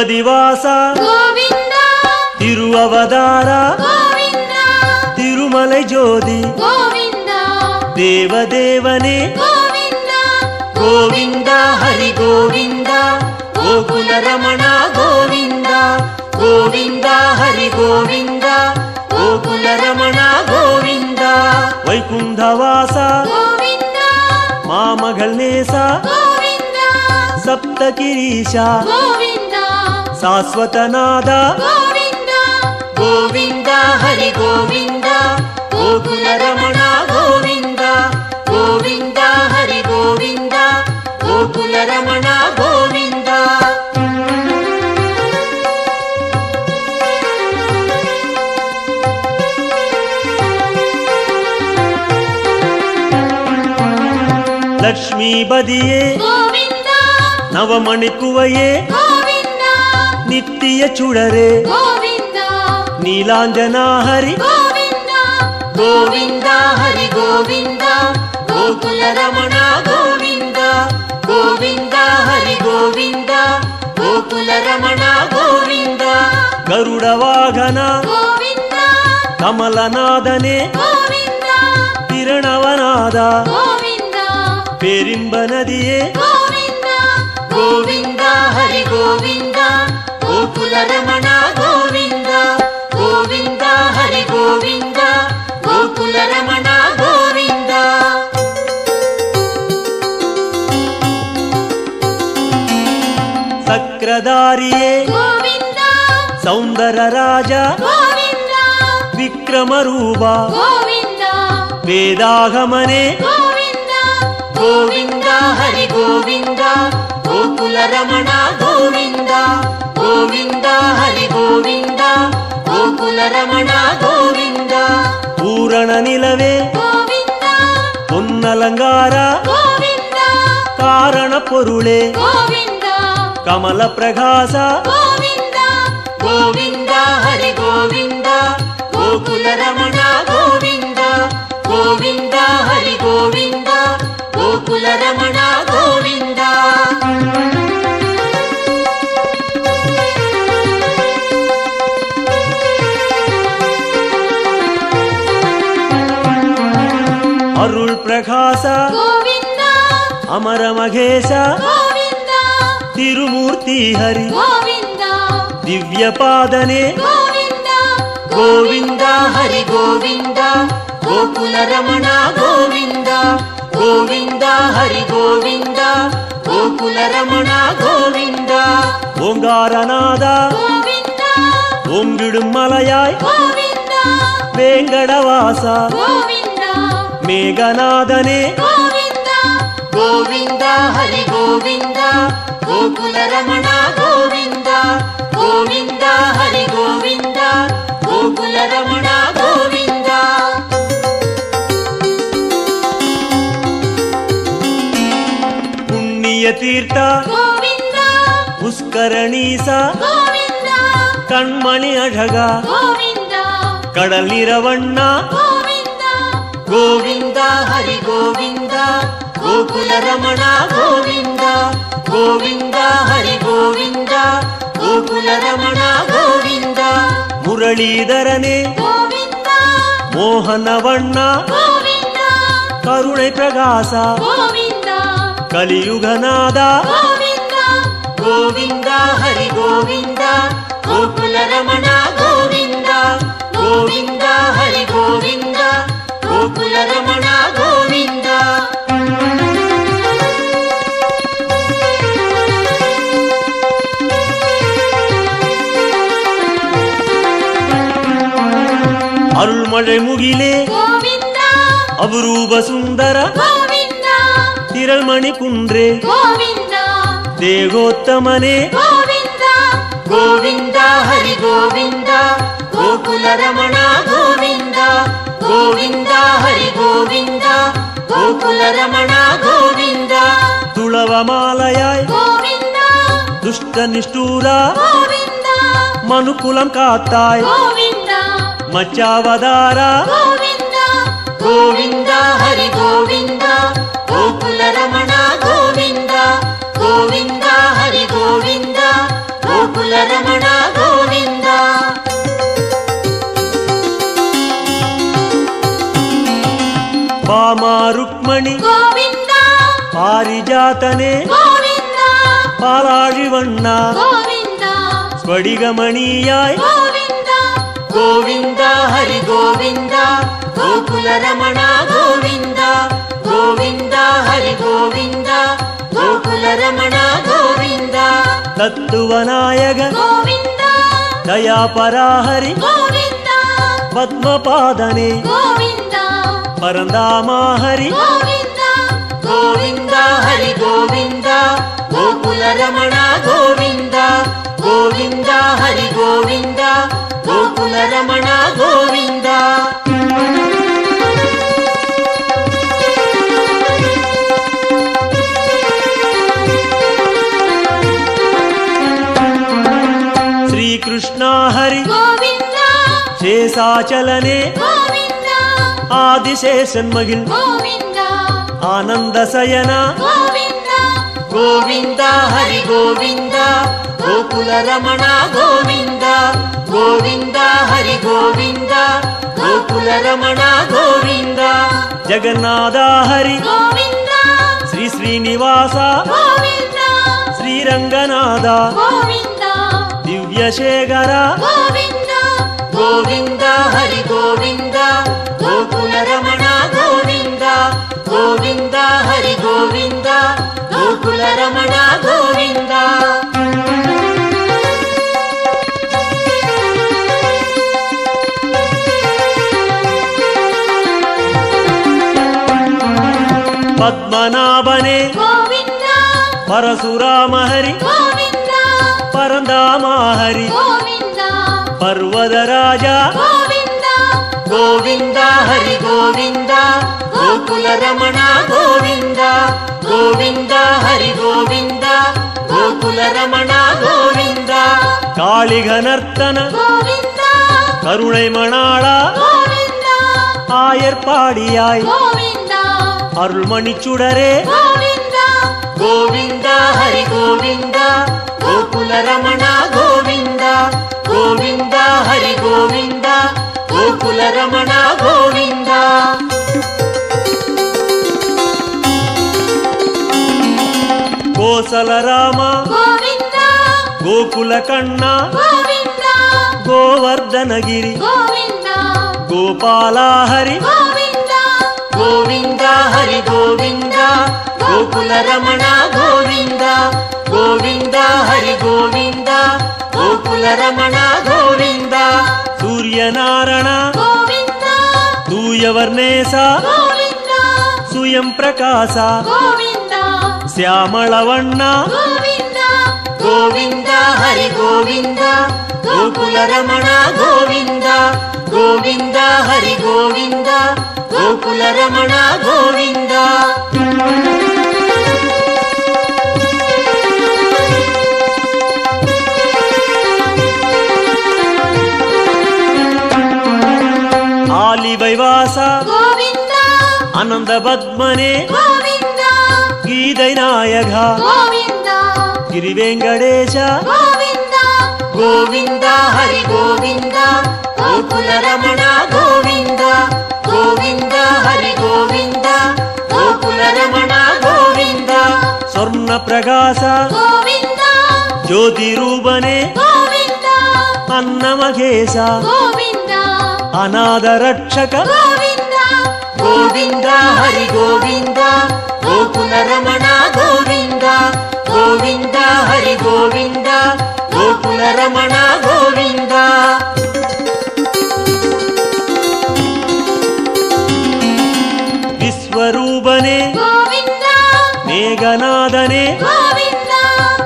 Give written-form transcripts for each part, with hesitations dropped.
திருப்பதிவாச கோவிந்தா திருவவதார கோவிந்தா திருமலை ஜோதி கோவிந்தா தேவதேவனே கோவிந்தா கோவிந்தா ஹரி கோவிந்தா கோகுல ரமணா கோவிந்தா கோவிந்தா ஹரி கோவிந்தா கோகுல ரமணா கோவிந்தா வைகுண்டவாச கோவிந்தா மாமகள் நேசா கோவிந்தா சப்தகிரீஷா கோவிந்தா ಶಾಶ್ವತನಾದ கோவிந்தா ಗೋವಿಂದ ಹರಿ ಗೋವಿಂದ ಗೋಕುಲ ರಮಣ ಗೋವಿಂದ ಗೋವಿಂದ ಹರಿ ಗೋವಿಂದ ಗೋಕುಲ ರಮಣ ಗೋವಿಂದ ಲಕ್ಷ್ಮೀ ಬದಿಯೇ கோவிந்தா ನವಮಣಿ ಕುವಯೇ கோவிந்தா ನಿತ್ಯ ಚುಡರೆ கோவிந்தா ನೀಲಾಂಜನಾ ಹರಿ கோவிந்தா ಗೋವಿಂದ ಹರಿ ಗೋವಿಂದ ಗೋಕುಲ ರಮಣ ಗೋವಿಂದ ಗೋವಿಂದ ಹರಿ ಗೋವಿಂದ ಗೋಕುಲ ರಮಣ ಗೋವಿಂದ ಗರುಡ ವಾಹನ கோவிந்தா ಕಮಲನಾದನೆ கோவிந்தா ಕಿರಣವನಾದ கோவிந்தா ಪೇರಿಂಬ ನದಿಯೇ கோவிந்தா ಗೋವಿಂದ ಹರಿ ಗೋವಿಂದ ಗೋಕುಲ ರಮಣ ಗೋವಿಂದ ಗೋವಿಂದ ಹರಿ ಗೋವಿಂದ ಗೋಕುಲ ರಮಣ ಗೋವಿಂದ ಸಕ್ರಧಾರಿಯೇ கோவிந்தா ಸೌಂದರ ರಾಜ கோவிந்தா ವಿಕ್ರಮ ರೂಪ கோவிந்தா ವೇದಾಗಮನೆ கோவிந்தா ಗೋವಿಂದ ಹರಿ ಗೋವಿಂದ ಗೋಕುಲ ರಮಣ ಗೋವಿಂದ ಗೋವಿಂದ ಹರಿ ಗೋವಿಂದ ಗೋಕುಲ ರಮಣ ಗೋವಿಂದ ಪೂರಣ ನಿಲವೇ கோவிந்தா பொன்னலங்கார கோவிந்தா ಕಾರಣ ಪೊರುಳೆ கோவிந்தா ಕಮಲ ಪ್ರಕಾಶ கோவிந்தா ಗೋವಿಂದ ಹರಿ ಗೋವಿಂದ ಗೋಕುಲ ರಮಣ ಗೋವಿಂದ ಗೋವಿಂದ ಹರಿ ಗೋವಿಂದ ಗೋಕುಲ ರಮಣ ಗೋವಿಂದ ಅರುಳ್ ಪ್ರಕಾಶ கோவிந்தா ಅಮರ ಮಹೇಶ கோவிந்தா ತಿರುಮೂರ್ತಿ ಹರಿ கோவிந்தா ದಿವ್ಯ ಪಾದನೆ கோவிந்தா ಗೋವಿಂದ ಹರಿ ಗೋವಿಂದ ಗೋಕುಲ ರಮಣ ಗೋವಿಂದ ಗೋವಿಂದ ಹರಿ ಗೋವಿಂದ ಗೋಕುಲ ರಮಣ ಗೋವಿಂದ ಓಂಗಾರನಾದ கோவிந்தா ಓಂಗಿಡುಂ ಮಲಯಾಯ್ கோவிந்தா ವೇಂಗಡವಾಸ கோவிந்தா ಮೇಘನಾದನೆ கோவிந்தா ಗೋವಿಂದ ಹರಿ ಗೋವಿಂದ ಗೋಕುಲ ರಮಣ ಗೋವಿಂದ ಗೋವಿಂದ ಹರಿ ಗೋವಿಂದ ಗೋಕುಲ ರಮಣ ಗೋವಿಂದ ಪುಣ್ಯ ತೀರ್ಥ கோவிந்தா ಪುಷ್ಕರಣೀಸ கோவிந்தா ಕಣ್ಮಣಿ ಅழಗ கோவிந்தா ಕಡಲ್ ನೀರವಣ್ಣ கோவிந்தா ಗೋವಿಂದ ಹರಿ ಗೋವಿಂದ ಗೋಕುಲ ರಮಣ ಗೋವಿಂದ ಗೋವಿಂದ ಹರಿ ಗೋವಿಂದ ಗೋಕುಲ ರಮಣ ಗೋವಿಂದ ಮುರಳೀಧರನೇ கோவிந்தா ಮೋಹನವಣ್ಣ கோவிந்தா ಕರುಣೈ ಪ್ರಕಾಶ கோவிந்தா ಕಲಿಯುಗನಾದ கோவிந்தா ಗೋವಿಂದ ಹರಿ ಗೋವಿಂದ ಗೋಕುಲ ರಮಣ ಗೋವಿಂದ ಗೋವಿಂದ ಹರಿ ಗೋವಿಂದ ಗೋಕುಲ ರಮಣ ಗೋವಿಂದ ಅರುಳ್ಮಳೆ ಮುಗಿಲೆ கோவிந்தா ಅಪರೂಪ ಸುಂದರ கோவிந்தா ತಿರಳ್ಮಣಿ ಕುಂಡ್ರೆ கோவிந்தா ದೇಗೋತ್ತಮನೆ கோவிந்தா ಗೋವಿಂದ ಹರಿ ಗೋವಿಂದ ಗೋಕುಲ ರಮಣ ಗೋವಿಂದ ಗೋವಿಂದ ಹರಿ ಗೋವಿಂದ ಗೋಕುಲ ರಮಣ ಗೋವಿಂದ ತುಳವ ಮಾಲಯಾಯ್ கோவிந்தா ದುಷ್ಟ ನಿಷ್ಠೂರ கோவிந்தா ಮನುಕುಲಂ ಕಾತ್ತಾಯ್ கோவிந்தா ಮಚ್ಚಾವದಾರ கோவிந்தா ಗೋವಿಂದ ಹರಿ ಗೋವಿಂದ ಗೋಕುಲ ರಮಣ ಗೋವಿಂದ ಗೋವಿಂದ ಹರಿ ಗೋವಿಂದ ಗೋಕುಲ ಗೋಕುಲ ರಮಣ ಗೋವಿಂದ. ಬಾಮ ರುಕ್ಮಣಿ ಗೋವಿಂದ ಪಾರಿಜಾತನೆ ಗೋವಿಂದ ಪಾಲಾழிವಣ್ಣ ಗೋವಿಂದ ಸ್ಫಟಿಕಮಣಿಯಾಯ್ ಗೋವಿಂದ ಗೋವಿಂದ ಹರಿ ಗೋವಿಂದ ಗೋಕುಲ ರಮಣ ಗೋವಿಂದ ಗೋವಿಂದ ಹರಿ ಗೋವಿಂದ ಗೋಕುಲ ರಮಣ ಗೋವಿಂದ. ತತ್ವನಾಯಕ ಗೋವಿಂದ ದಯಾಪರಾಹರಿ ಗೋವಿಂದ ಪದ್ಮಪಾದನೆ ಗೋವಿಂದ ಪರಂದಾಮ ಹರಿ ಗೋವಿಂದ ಗೋವಿಂದ ಹರಿ ಗೋವಿಂದ ಗೋಕುಲ ರಮಣ ಗೋವಿಂದ ಗೋವಿಂದ ಹರಿ ಗೋವಿಂದ ಗೋಕುಲ ರಮಣ ಗೋವಿಂದ. ಶ್ರೀಕೃಷ್ಣ ಹರಿ ಗೋವಿಂದ ಶೇಷಾಚಲನೆ ಗೋವಿಂದ ಆದಿಶೇಷನ್ ಮಗಿಲ್ ಗೋವಿಂದ ಆನಂದ ಸಯನ ಗೋವಿಂದ ಗೋವಿಂದ ಹರಿ ಗೋವಿಂದ ಗೋಕುಲ ರಮಣ ಗೋವಿಂದ ಗೋವಿಂದ ಹರಿ ಗೋವಿಂದ ಗೋಕುಲ ರಮಣ ಗೋವಿಂದ. ಜಗನ್ನಾಥ ಹರಿ ಗೋವಿಂದ ಶ್ರೀ ಶ್ರೀನಿವಾಸ ಗೋವಿಂದ ಶ್ರೀರಂಗನಾಥ ಗೋವಿಂದ ದಿವ್ಯಶೇಖರ ಗೋವಿಂದ ಗೋವಿಂದ ಹರಿ ಗೋವಿಂದ ಗೋಕುಲ ರಮಣ ಗೋವಿಂದ ಗೋವಿಂದ ಹರಿ ಗೋವಿಂದ ಗೋಕುಲ ರಮಣ ಗೋವಿಂದ. ಪದ್ಮನಾಭನೆ ಗೋವಿಂದ ಪರಶುರಾಮ ಹರಿ ಗೋವಿಂದ ಪರಂದಾಮ ಹರಿ ಗೋವಿಂದ ಪರ್ವತ ರಾಜ ಗೋವಿಂದ ಗೋವಿಂದ ಹರಿ ಗೋವಿಂದ ಗೋಕುಲ ರಮಣ ಗೋವಿಂದ ಗೋವಿಂದ ಹರಿ ಗೋವಿಂದ ಗೋಕುಲ ರಮಣ ಗೋವಿಂದ. ಕಾಳಿಘನರ್ತನ ಗೋವಿಂದ கருணை மணாள ಗೋವಿಂದ ஆயர்பாடியாய் ಗೋವಿಂದ அருள்மணி சுடரே ಗೋವಿಂದ ಗೋವಿಂದ ಹರಿ ಗೋವಿಂದ ಗೋಕುಲ ರಮಣ ಗೋವಿಂದ ಗೋವಿಂದ ಹರಿ ಗೋವಿಂದ ಗೋಕುಲ ರಮಣ ಗೋವಿಂದ. ಕೋಸಲ ರಾಮ ಗೋವಿಂದ ಗೋಕುಲ ಕಣ್ಣ ಗೋವಿಂದ ಗೋವರ್ಧನಗಿರಿ ಗೋವಿಂದ ಗೋಪಾಲ ಹರಿ ಗೋವಿಂದ ಗೋವಿಂದ ಹರಿ ಗೋವಿಂದ ಗೋಕುಲ ರಮಣ ಗೋವಿಂದ ಗೋವಿಂದ ಹರಿ ಗೋವಿಂದ ಗೋಕುಲ ರಮಣ ಗೋವಿಂದ. ಸೂರ್ಯನಾರಾಯಣ ಗೋವಿಂದ ತೂಯವರ್ಣೇಶ ಗೋವಿಂದ ಸುಯಂ ಪ್ರಕಾಶ ಗೋವಿಂದ ಶ್ಯಾಮಳವಣ್ಣ ಗೋವಿಂದ ಗೋವಿಂದ ಹರಿ ಗೋವಿಂದ ಗೋಕುಲ ರಮಣ ಗೋವಿಂದ ಗೋವಿಂದ ಹರಿ ಗೋವಿಂದ ಗೋಕುಲ ರಮಣ ಗೋವಿಂದ. ಆಲಿ ವೈವಾಸ ಗೋವಿಂದ ಆನಂದ ಪದ್ಮನೆ ಗೋವಿಂದ ಗೀದೈ ನಾಯಕ ಗೋವಿಂದ ಗಿರಿ ವೆಂಕಟೇಶ ಗೋವಿಂದ ಗೋವಿಂದ ಹರಿ ಗೋವಿಂದ ಗೋಕುಲ ರಮಣ ಗೋವಿಂದ ಗೋವಿಂದ ಹರಿ ಗೋವಿಂದ ಗೋಕುಲ ರಮಣ ಗೋವಿಂದ. ಸ್ವರ್ಣ ಪ್ರಕಾಶ ಗೋವಿಂದ ಜ್ಯೋತಿ ರೂಪನೆ ಗೋವಿಂದ ಅನ್ನಮಘೇಶ ಗೋವಿಂದ ಅನಾಥ ರಕ್ಷಕ ಗೋವಿಂದ ಗೋವಿಂದ ಹರಿ ಗೋವಿಂದ ಗೋಕುಲ ರಮಣ ಗೋವಿಂದ ಗೋವಿಂದ ಹರಿ ಗೋವಿಂದ ಗೋಕುಲ ರಮಣ ಗೋವಿಂದ. ವಿಶ್ವರೂಪನೆ ಗೋವಿಂದ ಮೇಘನಾದನೆ ಗೋವಿಂದ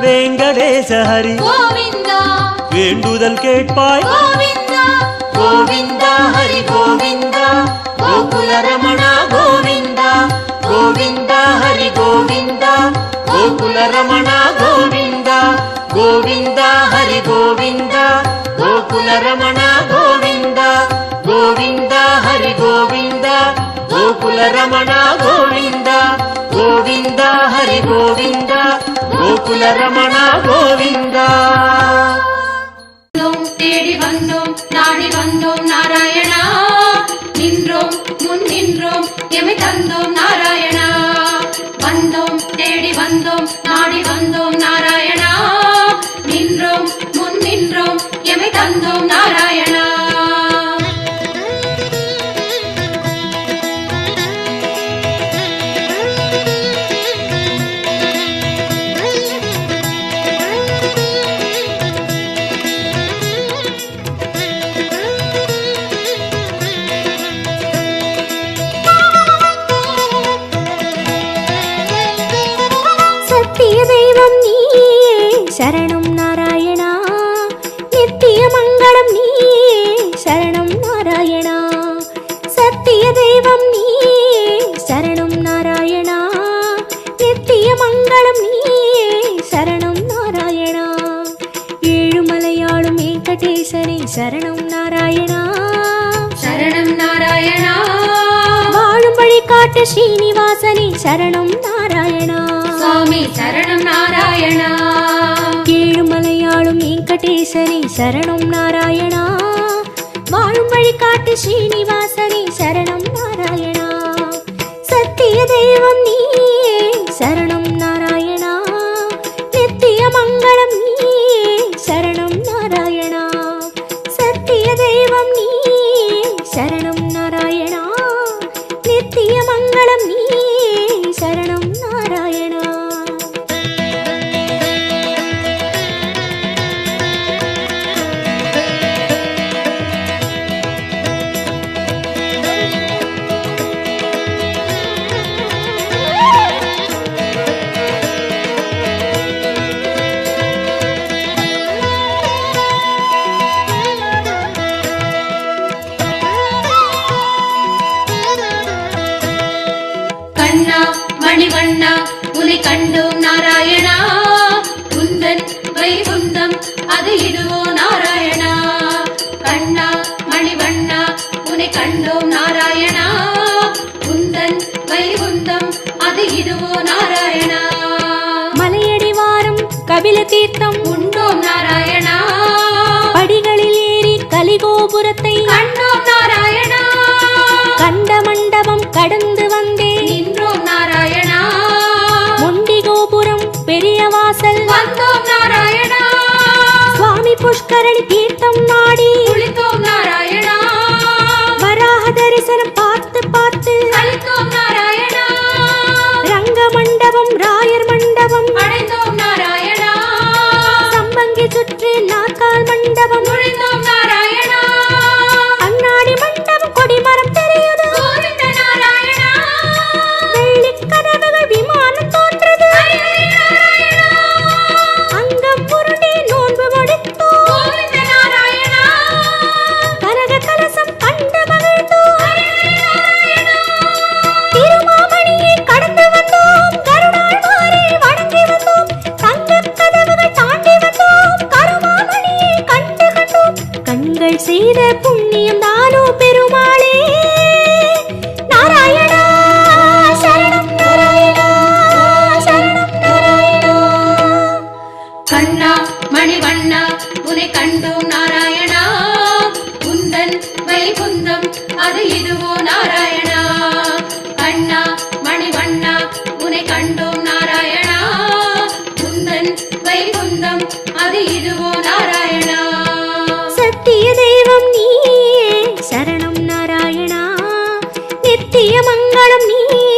ವೆಂಕಟೇಶ ಹರಿ ಗೋವಿಂದ வேண்டுதல் கேட்பாய் ಗೋವಿಂದ ಗೋವಿಂದ ಹರಿ ಗೋವಿಂದ ಗೋಕುಲ ರಮಣ ಗೋವಿಂದ ಗೋವಿಂದ ಹರಿ ಗೋವಿಂದ ಗೋಕುಲ ರಮಣ ಗೋವಿಂದ ಗೋವಿಂದ ಹರಿ ಗೋವಿಂದ ಗೋಕುಲ ರಮಣ ಗೋವಿಂದ ಗೋವಿಂದ ಹರಿ ಗೋವಿಂದ ಗೋಕುಲ ರಮಣ ಗೋವಿಂದ ಗೋವಿಂದ ಗೋವಿಂದ ಹರಿ ಗೋವಿಂದ ಗೋಕುಲ ರಮಣ ಗೋವಿಂದ. தேடி வந்தோம் நாடி வந்தோம் நாராயணா, நின்றோம் முன் நின்றோம் எமை தந்தோம் நாராயணா. வந்தோம் தேடி வந்தோம் நாடி வந்தோம் நாராயணா, நின்றோம் முன் நின்றோம் எமை தந்தோம் நாராயணா. தெய்வம் நீயே சரணம் நாராயணா, நித்திய மங்களம் நீயே சரணம் நாராயணா. சத்திய தெய்வம் நீயே சரணம் நாராயணா, நித்திய மங்களம் நீயே சரணம் நாராயணா. ஏழுமலையாளும் வெங்கடேசனே சரணம் நாராயணா, சரணம் நாராயணா. வாழும் வழி காட்டு ஸ்ரீனிவாசனே சரணம் நாராயணா, சுவாமி சரணம் நாராயணா. ஏழுமலையாளும் வெங்கடேசனே சரணம் நாராயணா, வாழும் வழி காட்டு ஸ்ரீனிவாசனே சரணம் நாராயணா. சத்திய தெய்வம் நீயே சரணம் நாராயணா, நித்திய மங்களம் நீயே சரணம் நாராயணா. சத்திய தெய்வம் நீயே சரணம் நாராயணா, நித்திய மங்களம் நீயே சரணம் நாராயணா. கண்ணா மணிவண்ணா உனை கண்டோம் நாராயணா, குந்தன் வைகுந்தம் அது இதுவோ நாராயணா. கண்ணா மணிவண்ணா உனை கண்டோம் நாராயணா, குந்தன் வைகுந்தம் அது இதுவோ நாராயணா. மலையடி வாரம் கபில தீர்த்தம் உண்டோம் நாராயணா, படிகளில் ஏறி கலிகோபுரத்தை கண்டோம் நாராயணா. கண்ட மண்டபம் கடந்து வந்தேன் நின்றோம் நாராயணா, முண்டி கோபுரம் பெரிய வாசல் வந்தோம் நாராயணா. சுவாமி புஷ்கரணி தீர்த்தம் நாடி குளித்தோம் நாராயணா, வராக தரிசனம் பார்த்து பார்த்து கழித்தோம் நாராயணா. ரங்க மண்டபம் ராயர் மண்டபம் அடைந்தோம் நாராயணா, சம்பங்கி சுற்றி நாற்கால் மண்டபம் நுழைந்தோம் நாராயணா. கண்ணாடி மண்டபம் கொடிமரம் தெரியுது கோவிந்த நாராயணா, வெள்ளிக் கதவுகள் விமானம் தோன்றது நாராயணா. அங்கம் புரண்டி நோன்பு முடித்தோம் கோவிந்த நாராயணா, கனக கலசம் கண்டு மகிழ்ந்தோம் நாராயணா. திருமாமணியை கடந்து வந்தோம் கருணாழ்வாரை வணங்கி வந்தோம் தங்கக் கதவுகள் தாண்டி வந்தோம் கருமாமணியை கண்டு கண்டோம். கண்கள் செய்த புண்ணியம் தானோ பெருமாளே நாராயணா சரணம் நாராயணா சரணம் நாராயணா. கண்ணா மணிவண்ணா உனை கண்டோம் நாராயணா, குந்தன் வைகுந்தம் அது இதுவோ நாராயணா. கண்ணா மணிவண்ணா உனை கண்டோம் நாராயணா, குந்தன் வைகுந்தம் அது இதுவோ நாராயணா. சத்திய தெய்வம் நீயே சரணம் நாராயணா, நித்திய மங்களம் நீயே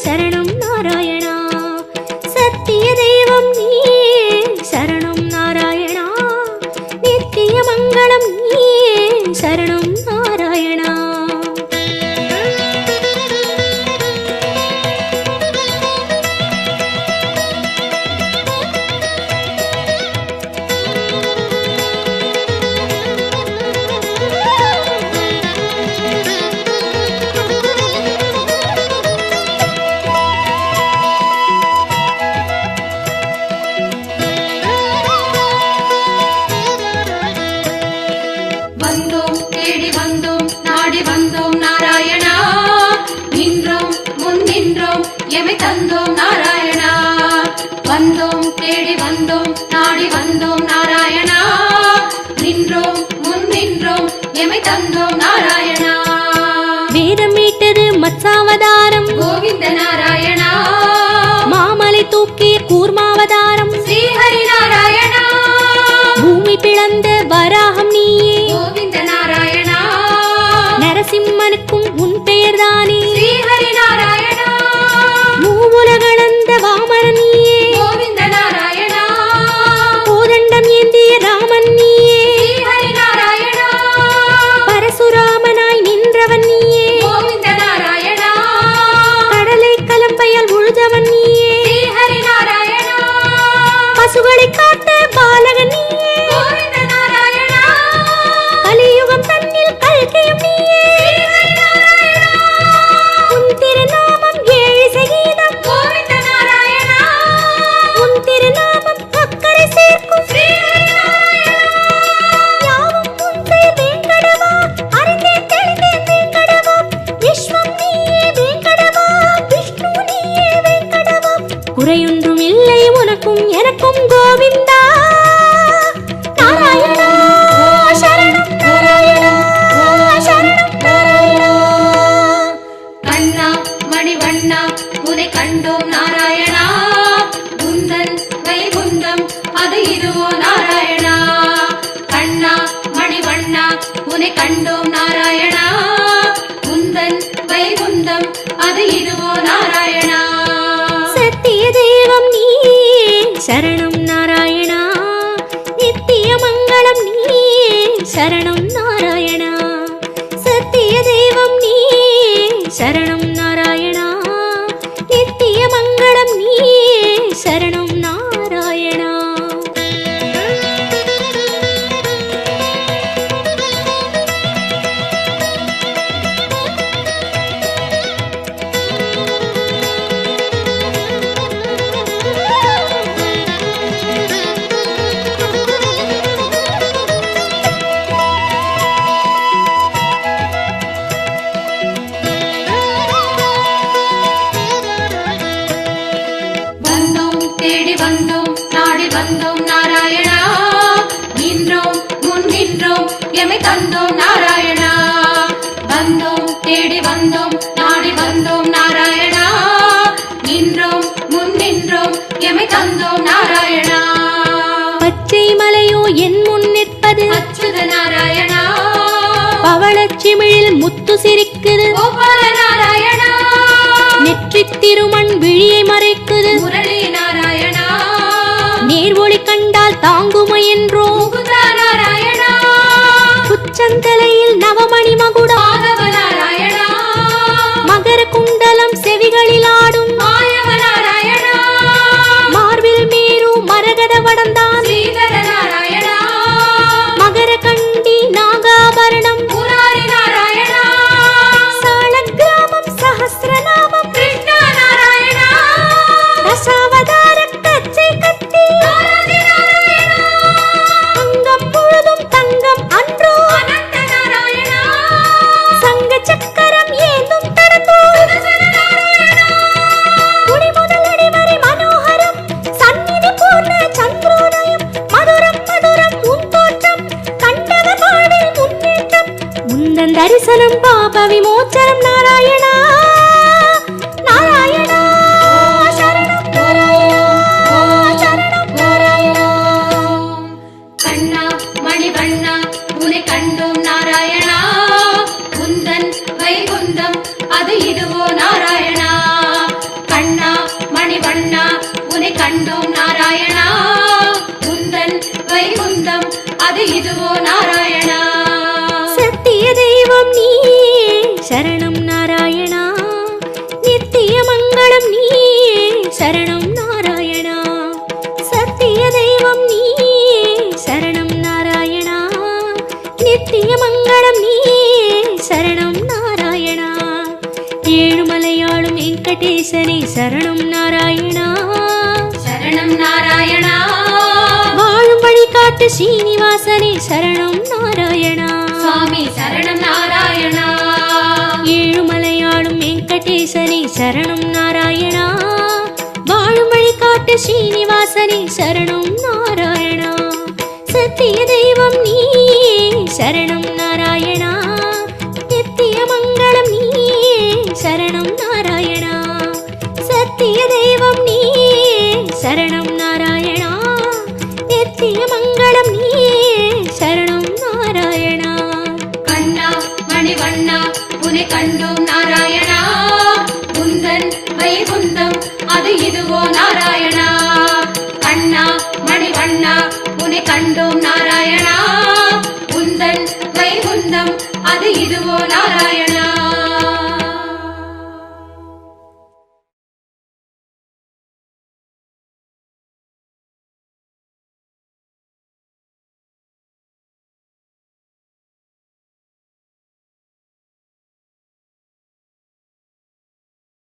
சரணம் நாராயணா. சத்திய தெய்வம் நீயே சரணம் நாராயணா, நித்திய மங்களம் நீயே சரணம் நாராயணா. வந்தோம் தேடி வந்தோம் நாடி வந்தோம் நாராயணா, நின்றோம் முன் நின்றோம் எமை தந்தோம் நாராயணா. வந்தோம் தேடி வந்தோம் நாடி வந்தோம் நாராயணா. நின்றோம் முன் நின்றோம் எமை தந்தோம் நாராயணா. வேதம் மீட்டது மத்சாவதாரம், கோவிந்த நாராயணா. மாமலை தூக்கிய கூர்மாவதாரம், ஸ்ரீஹரி நாராயணா. பூமி பிளந்த வராகம் நீயே. கோவிந்த நாராயணா. நரசிம்மனுக்கும் உன் பெயர்தானே. ஸ்ரீஹரி நாராயணா. மூவுலகளந்த வாமரன் நீயே. கோவிந்த நாராயணா. கோதண்டம் ஏந்திய ராமன் நீயே. ஸ்ரீஹரி நாராயணா. பரசுராமனாய் நின்றவன் நீயே. கோவிந்த நாராயணா. கடலை கலம்பையால் உழுதவன் நீயே. ஸ்ரீஹரி நாராயணா. பசுகளை காத்த பாலகன் நீயே. கோவிந்த நாராயணா. கலியுகம் தன்னில் கல்கியும் நீயே. ஸ்ரீஹரி நாராயணா. உன் திருநாமம் ஏழிசை கீதம், கோவிந்த நாராயணா. உன் திருநாமம் அக்கறை சேர்க்கும். ஸ்ரீஹரி நாராயணா. யாவும் உன் பெயர் வேங்கடவா, அறிந்தேன் தெளிந்தேன் வேங்கடவா. விஸ்வம் நீயே வேங்கடவா, விஷ்ணு நீயே வேங்கடவா. குறையொன்றும் இல்லை உனக்கும் எனக்கும் கோவிந்தா. நாராயணா சரணம், நாராயணா சரணம், நாராயணா. கண்ணா மணிவண்ணா உனை கண்டோம் நாராயணா. குந்தன் வைகுந்தம் அது இதுவோ நாராயணா. கண்ணா மணிவண்ணா உனை கண்டோம் நாராயணா. குந்தன் வைகுந்தம் அது இதுவோ நாராயணா. சத்திய தெய்வம் நீயே சரணம் நாராயணா. நித்திய மங்களம் நீயே சரணம் நாராயணா. சத்திய தெய்வம் நீயே சரணம் நாராயணா. நித்திய மங்களம் நீயே சரணம் நாராயணா. வந்தோம் தேடி வந்தோம் நாடி வந்தோம் நாராயணா. நின்றோம் முன் நின்றோம் எமை தந்தோம் நாராயணா. வந்தோம் தேடி வந்தோம் நாடி வந்தோம் நாராயணா. நின்றோம் முன் நின்றோம் எமை தந்தோம் நாராயணா. பச்சை மலையோ என் முன் நிற்பது, அச்சுத நாராயணா. பவளச்சிமிழில் முத்து சிரிக்குது. கோபால நாராயணா. நெற்றித் திருமண் விழியை மறைக்குது. முரளி நாராயணா. நேர்வொளி கண்டால் தாங்குமை என்றோ. முகுந்தா நாராயணா. உச்சந்தலையில் நவமணி மகுடம், மாதவ நாராயணா. மகர குண்டலம் செவிகளில் ஆடும். மாயவ நாராயணா. மார்பில் மேரு மரகத வடந்தான். ஸ்ரீதர நாராயணா. மகர கண்டி நாகாபரணம். முராரி நாராயணா. சாளக்கிராமம் சஹஸ்ரநாமம். கிருஷ்ண நாராயணா. தசாவதார கச்சை கத்தி. ஆதி நாராயணா. அங்கம் முழுதும் தங்கம் அன்றோ. அனந்த நாராயணா. சங்க சக்கரம் ஏந்தும் தடந்தோ. சுதர்சன நாராயணா. முடி முதல் அடி வரை மனோகரம். சந்நிதி பூர்ண சந்திரோதயம். மதுரம் மதுரம் உன் தோற்றம். கண்டவர் வாழ்வில் முன்னேற்றம். முந்தன் தரிசனம் பாப விமோச்சனம் நாராயணா. நாராயணா சரணம், நாராயணா சரணம், நாராயணா. கண்ணா மணிவண்ணா உனை கண்டோம் நாராயணா. குந்தன் வைகுந்தம் அது இதுவோ நாராயணா. கண்ணா மணிவண்ணா உனை கண்டோம் நாராயணா. குந்தன் வைகுந்தம் அது இதுவோ நாராயணா. சத்திய தெய்வம் நீயே சரணம் நாராயணா. நித்திய மங்களம் நீயே சரணம் நாராயணா. சத்திய தெய்வம் நீயே சரணம் நாராயணா. நித்திய மங்களம் நீயே சரணம் நாராயணா. ஏழுமலையாளும் வெங்கடேசனே சரணம் நாராயணா. சரணம் நாராயணா. வாழும் வழி காட்டு ஸ்ரீனிவாசனே சரணம் நாராயணா. சுவாமி சரணம் நாராயணா. ஏழுமலையாளும் வெங்கடேசனே சரணம் நாராயணா. பட்ட ஸ்ரீனிவாசனே சரணம் நாராயணா. சத்திய தெய்வம் நீயே சரணம் நாராயணா. நித்திய மங்களம் நீயே சரணம் நாராயணா. சத்திய தெய்வம் நீயே சரணம் நாராயணா. நித்திய மங்களம் நீயே சரணம் நாராயணா. கண்ணா மணிவண்ணா உன்னை கண்டோம் நாராயணா. உந்தன் வைகுந்தம் அது இதுவோ நாராயணா. கண்ணா மணிவண்ணா உன்னை கண்டோம் நாராயணா. உந்தன் வைகுந்தம் அது இதுவோ நாராயணா.